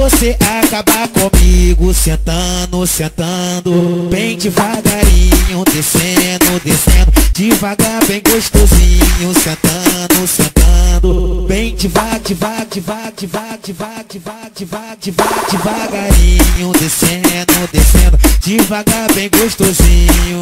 você acabar comigo. Sentando, sentando, bem devagarinho, descendo, descendo, devagar, bem gostosinho. Sentando, sentando, bem devagar, devagar, devagar, devagar, devagar, devagar, devagar, devagar, devagarinho, descendo, descendo, devagar, bem gostosinho.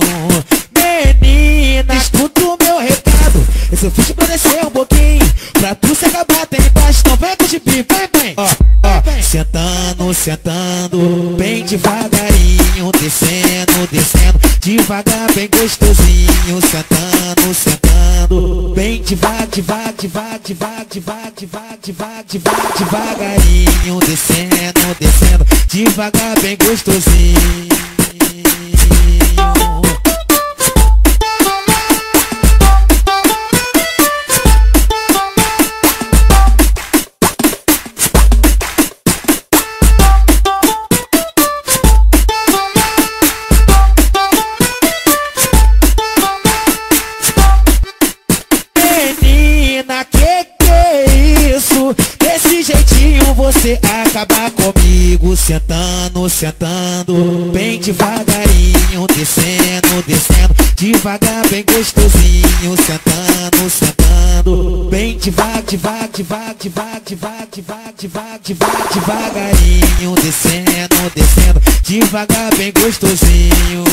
Menina, escuta o meu recado, esse eu fiz pra descer um pouquinho, pra tu se acabar tem embaixo, não vem com chipi, vem, vem. Ó, ó, sentando, sentando, bem devagarinho, descendo, descendo, devagar, bem gostosinho. Sentando, sentando, bem devagar, devagar, devagar, devagar, devagar, devagar, devagar, devagar, devagarinho, descendo, descendo, devagar, bem gostosinho. Menina, que é isso? Desse jeitinho você acabar comigo. Sentando, sentando, bem devagarinho, descendo, descendo, devagar, bem gostosinho. Sentando, sentando, bem devagar, devagar, devagar, devagar, devagar, devagar, devagar, devagar, devagarinho, descendo, descendo, devagar, bem gostosinho.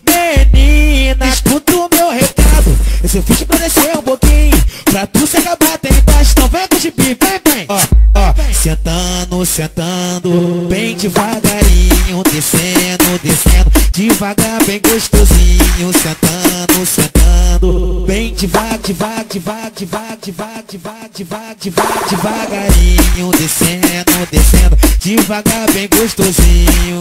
Menina, escuta o meu recado, esse eu fiz pra descer um pouquinho, pra tu se acabar tem embaixo, não vem com chipi, vem, vem. Ó, ó, sentando, sentando, bem devagarinho, descendo, descendo, devagar, bem gostosinho. Sentando, sentando, bem devagarinho, descendo, descendo, devagar, bem gostosinho. Menina, escuta o meu recado, esse eu fiz pra descer um pouquinho, pra tu se acabar tem embaixo, não vem com chipi, vem, vem. Ó, ó, sentando, sentando, bem devagarinho, descendo, descendo, devagar, bem gostosinho. Sentando, sentando, bem devagar, devagar, devagar, devagar, devagar, devagar, devagar, devagar, devagarinho, descendo, descendo, devagar, bem gostosinho.